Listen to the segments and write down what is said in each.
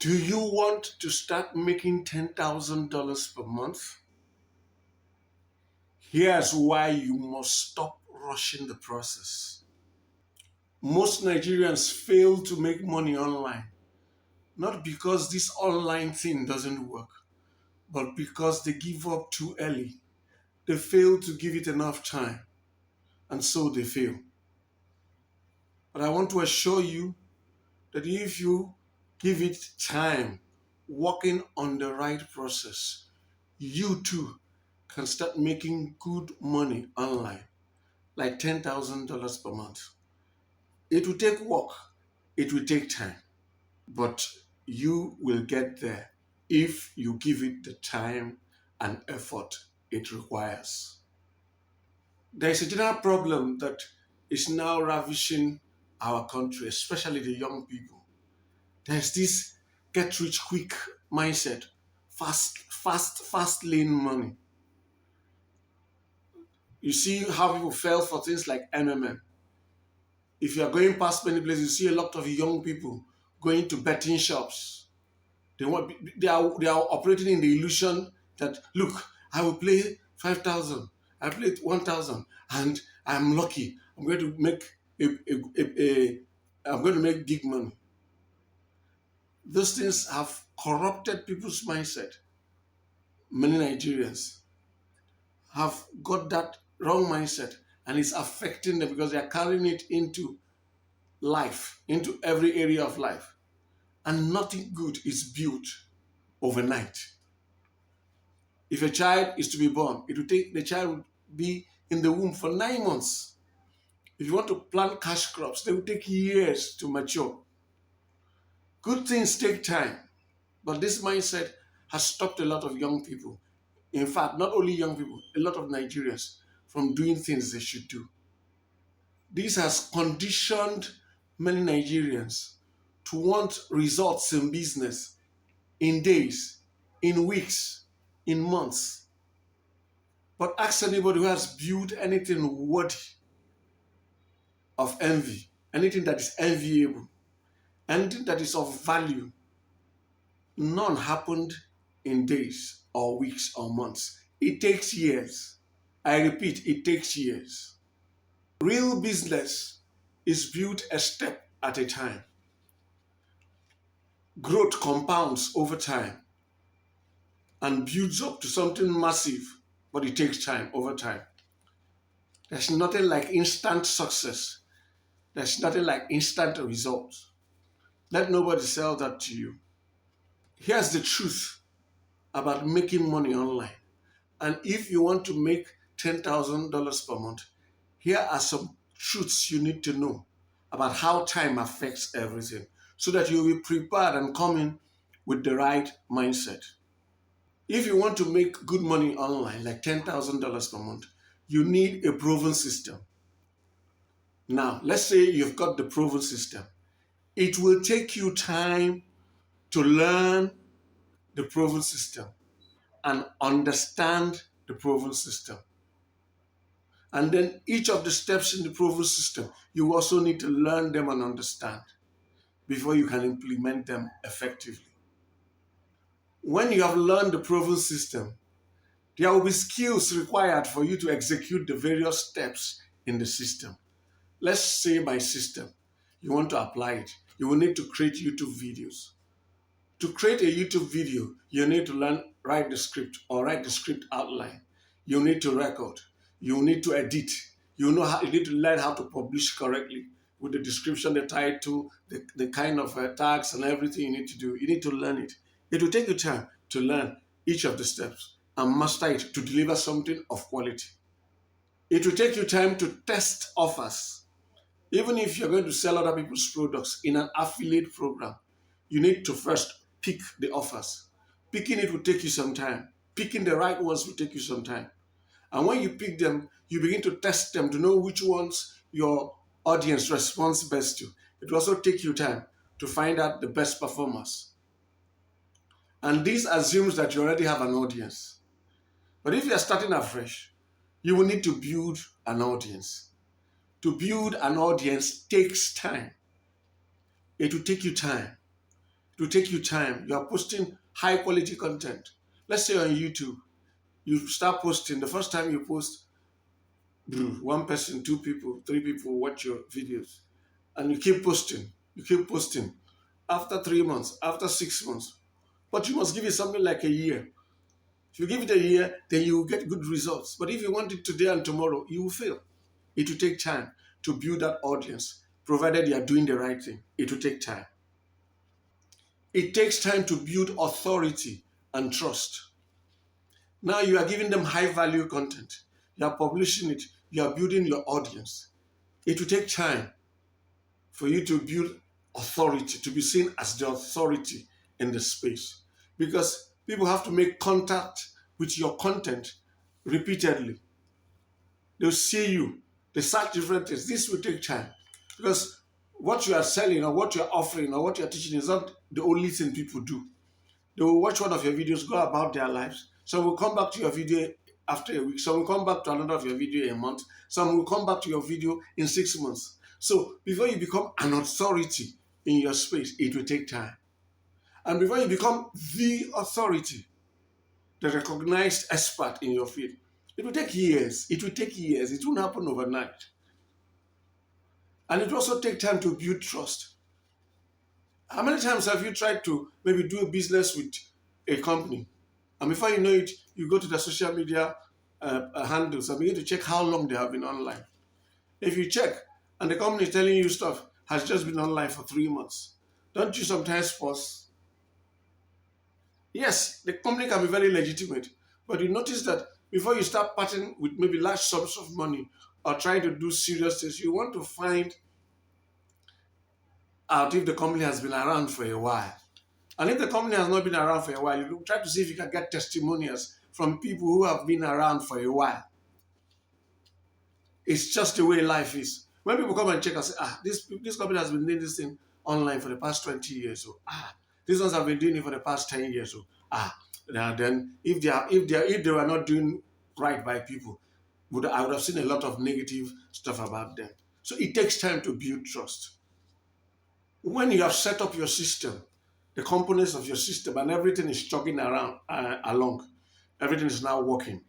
Do you want to start making $10,000 per month? Here's why you must stop rushing the process. Most Nigerians fail to make money online, not because this online thing doesn't work, but because they give up too early. They fail to give it enough time, and so they fail. But I want to assure you that if you give it time, working on the right process, you too can start making good money online, like $10,000 per month. It will take work, it will take time, but you will get there if you give it the time and effort it requires. There is a general problem that is now ravishing our country, especially the young people. There's this get rich quick mindset, fast lane money. You see how people fell for things like MMM. If you are going past many places, you see a lot of young people going to betting shops. They are operating in the illusion that, look, I will play 5,000, I played 1,000, and I'm lucky. I'm going to make I'm going to make big money. Those things have corrupted people's mindset. Many Nigerians have got that wrong mindset, and it's affecting them because they are carrying it into life, into every area of life. And nothing good is built overnight. If a child is to be born, it will take the child will be in the womb for 9 months. If you want to plant cash crops, they will take years to mature. Good things take time, but this mindset has stopped a lot of young people. In fact, not only young people, a lot of Nigerians from doing things they should do. This has conditioned many Nigerians to want results in business in days, in weeks, in months. But ask anybody who has built anything worthy of envy, anything that is enviable, anything that is of value. None happened in days or weeks or months. It takes years. I repeat, it takes years. Real business is built a step at a time. Growth compounds over time and builds up to something massive, but it takes time over time. There's nothing like instant success. There's nothing like instant results. Let nobody sell that to you. Here's the truth about making money online. And if you want to make $10,000 per month, here are some truths you need to know about how time affects everything so that you'll be prepared and come in with the right mindset. If you want to make good money online, like $10,000 per month, you need a proven system. Now, let's say you've got the proven system. It will take you time to learn the proven system and understand the proven system. And then each of the steps in the proven system, you also need to learn them and understand before you can implement them effectively. When you have learned the proven system, there will be skills required for you to execute the various steps in the system. Let's say by system, you want to apply it. You will need to create YouTube videos. To create a YouTube video, you need to write the script or write the script outline. You need to record. You need to edit. You need to learn how to publish correctly with the description, the title, the kind of tags and everything you need to do. You need to learn it. It will take you time to learn each of the steps and master it to deliver something of quality. It will take you time to test offers. Even if you're going to sell other people's products in an affiliate program, you need to first pick the offers. Picking it will take you some time. Picking the right ones will take you some time. And when you pick them, you begin to test them to know which ones your audience responds best to. It will also take you time to find out the best performers. And this assumes that you already have an audience. But if you are starting afresh, you will need to build an audience. To build an audience takes time. It will take you time. It will take you time. You are posting high quality content. Let's say on YouTube, you start posting. The first time you post, one person, two people, three people watch your videos. And you keep posting. You keep posting. After 3 months, after 6 months. But you must give it something like a year. If you give it a year, then you will get good results. But if you want it today and tomorrow, you will fail. It will take time to build that audience, provided you are doing the right thing. It will take time. It takes time to build authority and trust. Now you are giving them high value content. You are publishing it. You are building your audience. It will take time for you to build authority, to be seen as the authority in the space. Because people have to make contact with your content repeatedly. They'll see you. They search different things. This will take time. Because what you are selling or what you are offering or what you are teaching is not the only thing people do. They will watch one of your videos, go about their lives. Some will come back to your video after a week. Some will come back to another of your video in a month. Some will come back to your video in 6 months. So before you become an authority in your space, it will take time. And before you become the authority, the recognized expert in your field, it will take years. It will take years. It won't happen overnight. And it will also take time to build trust. How many times have you tried to maybe do a business with a company? And before you know it, you go to the social media handles and begin to check how long they have been online. If you check and the company is telling you stuff has just been online for 3 months, don't you sometimes pause? Yes, the company can be very legitimate, but you notice that before you start parting with maybe large sums of money or trying to do serious things, you want to find out if the company has been around for a while. And if the company has not been around for a while, you try to see if you can get testimonials from people who have been around for a while. It's just the way life is. When people come and check and say, this company has been doing this thing online for the past 20 years. So, these ones have been doing it for the past 10 years. So, then if they were not doing right by people, I would have seen a lot of negative stuff about them. So it takes time to build trust. When you have set up your system, the components of your system, and everything is chugging along, everything is now working,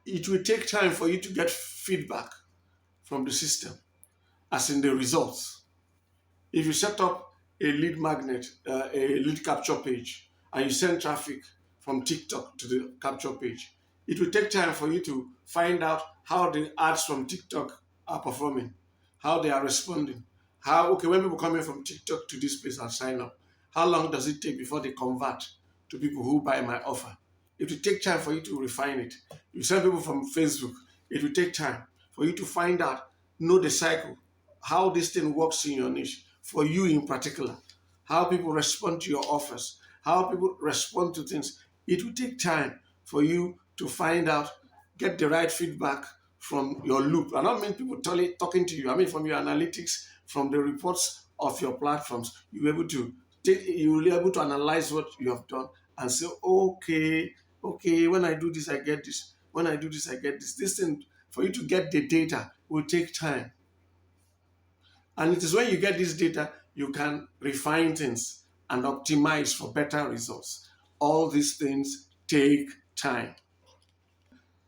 it will take time for you to get feedback from the system, as in the results. If you set up a lead magnet, a lead capture page, and you send traffic from TikTok to the capture page, it will take time for you to find out how the ads from TikTok are performing, how they are responding. When people come in from TikTok to this place and sign up, how long does it take before they convert to people who buy my offer? It will take time for you to refine it. You send people from Facebook, it will take time for you to find out, know the cycle, how this thing works in your niche, for you in particular, how people respond to your offers, how people respond to things. It will take time for you to find out, get the right feedback from your loop. I don't mean people talking to you. I mean from your analytics, from the reports of your platforms, you will be able to analyze what you have done and say, okay, when I do this, I get this. When I do this, I get this. This thing, for you to get the data, will take time. And it is when you get this data, you can refine things and optimize for better results. All these things take time.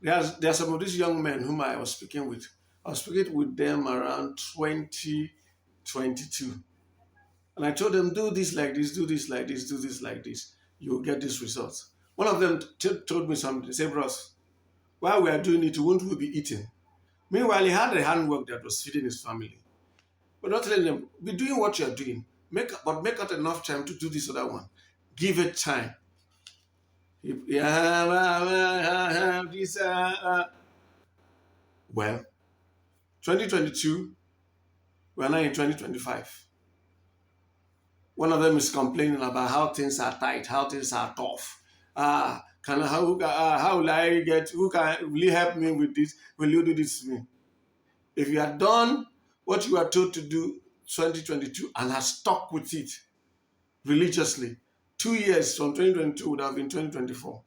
There are some of these young men whom I was speaking with. I was speaking with them around 2022. And I told them, do this like this, do this like this, do this like this. You'll get these results. One of them told me something. He said, bros, while we are doing it, won't we be eating? Meanwhile, he had a handwork that was feeding his family. But not telling them, be doing what you're doing. Make out enough time to do this other one. Give it time. Well, 2022, we're now in 2025. One of them is complaining about how things are tight, how things are tough. How will I get, will you help me with this? Will you do this to me? If you are done what you are told to do 2022 and have stuck with it religiously, 2 years from 2022 would have been 2024.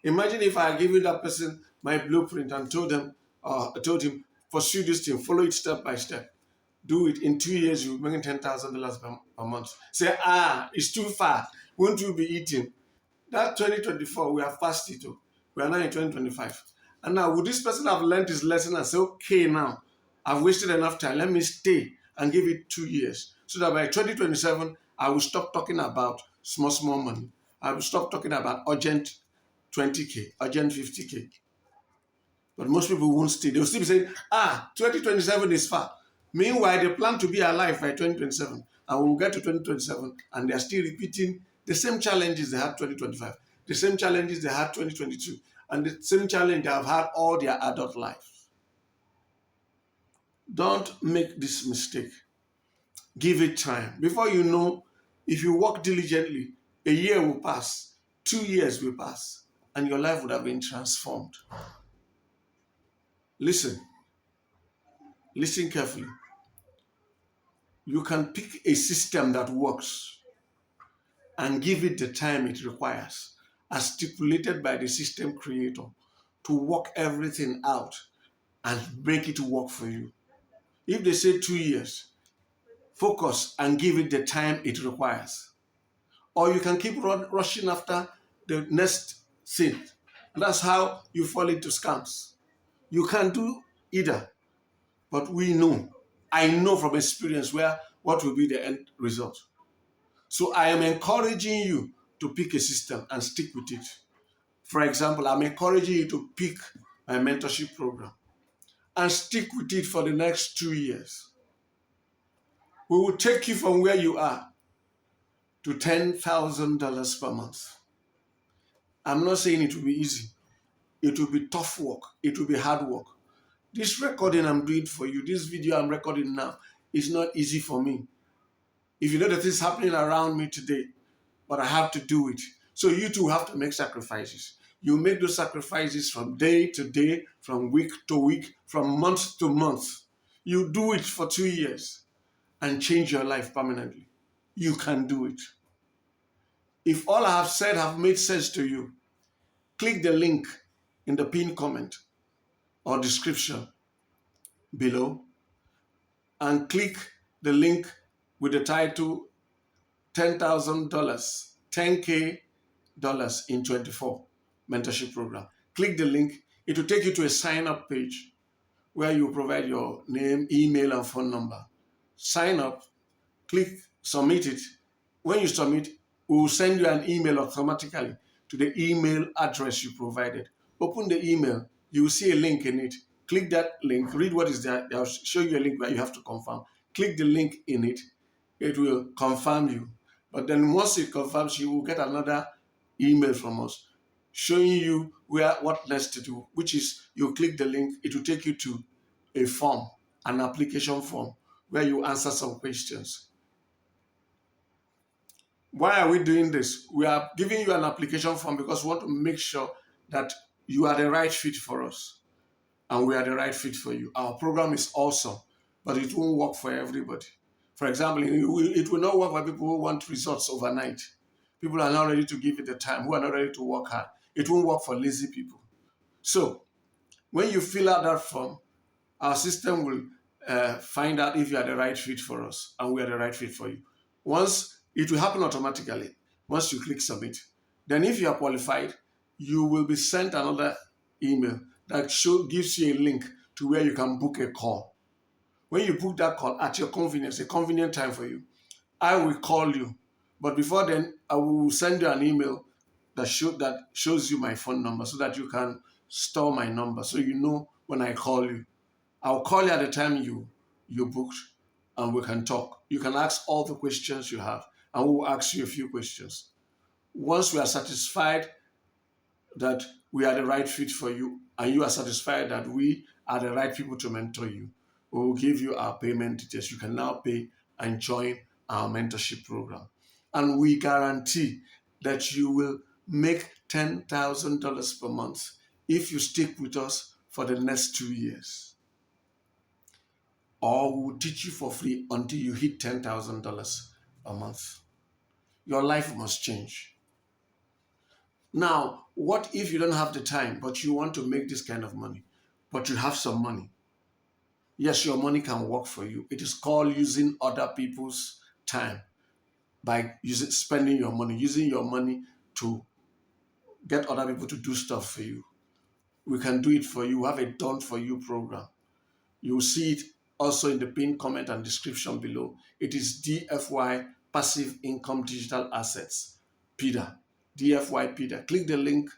Imagine if I had given that person my blueprint and told him, pursue this thing, follow it step by step. Do it in 2 years, you'll be making $10,000 per month. Say, it's too far. Won't you be eating? That 2024, we have passed it. We are now in 2025. And now, would this person have learned his lesson and say, okay, now, I've wasted enough time. Let me stay and give it 2 years. So that by 2027, I will stop talking about small money. I will stop talking about urgent 20K, urgent 50K. But most people won't stay. They'll still be saying, 2027 is far. Meanwhile, they plan to be alive by 2027. And we'll get to 2027 and they're still repeating the same challenges they had 2025, the same challenges they had 2022, and the same challenge they have had all their adult life. Don't make this mistake. Give it time. Before you know, if you work diligently, a year will pass, 2 years will pass, and your life would have been transformed. Listen carefully. You can pick a system that works and give it the time it requires, as stipulated by the system creator, to work everything out and make it work for you. If they say 2 years, focus and give it the time it requires. Or you can keep rushing after the next thing. That's how you fall into scams. You can do either, but I know from experience what will be the end result. So I am encouraging you to pick a system and stick with it. For example, I'm encouraging you to pick my mentorship program and stick with it for the next 2 years. We will take you from where you are to $10,000 per month. I'm not saying it will be easy. It will be tough work. It will be hard work. This recording I'm doing for you, this video I'm recording now, is not easy for me. If you know that it's happening around me today, but I have to do it. So you too have to make sacrifices. You make those sacrifices from day to day, from week to week, from month to month. You do it for 2 years and change your life permanently. You can do it. If all I have said have made sense to you, click the link in the pinned comment or description below and click the link with the title $10,000, 10K dollars in 24 mentorship program. Click the link. It will take you to a sign up page where you provide your name, email, and phone number. Sign up, click submit it. When you submit, we will send you an email automatically to the email address you provided. Open the email, you will see a link in it. Click that link, read what is there. They'll show you a link where you have to confirm. Click the link in it. It will confirm you. But then once it confirms, you will get another email from us showing you what next to do, which is you click the link, it will take you to a form, an application form, where you answer some questions. Why are we doing this? We are giving you an application form because we want to make sure that you are the right fit for us and we are the right fit for you. Our program is awesome, but it won't work for everybody. For example, it will not work for people who want results overnight. People are not ready to give it the time, who are not ready to work hard. It won't work for lazy people. So when you fill out that form, our system will find out if you are the right fit for us and we are the right fit for you. It will happen automatically once you click submit. Then if you are qualified, you will be sent another email that gives you a link to where you can book a call. When you book that call at your convenience, a convenient time for you, I will call you. But before then, I will send you an email that shows you my phone number so that you can store my number so you know when I call you. I'll call you at the time you booked and we can talk. You can ask all the questions you have and we'll ask you a few questions. Once we are satisfied that we are the right fit for you and you are satisfied that we are the right people to mentor you, we will give you our payment details. You can now pay and join our mentorship program. And we guarantee that you will make $10,000 per month if you stick with us for the next 2 years. Or we will teach you for free until you hit $10,000 a month. Your life must change. Now, what if you don't have the time, but you want to make this kind of money, but you have some money? Yes, your money can work for you. It is called using other people's time by spending your money, using your money to get other people to do stuff for you. We can do it for you. We have a done for you program. You'll see it also in the pinned comment and description below. It is DFY Passive Income Digital Assets, PIDA, DFY PIDA. Click the link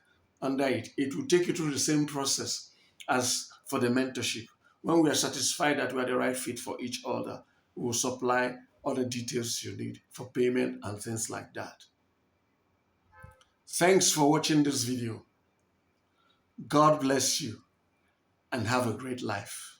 under it. It will take you through the same process as for the mentorship. When we are satisfied that we are the right fit for each other, we will supply all the details you need for payment and things like that. Thanks for watching this video. God bless you and have a great life.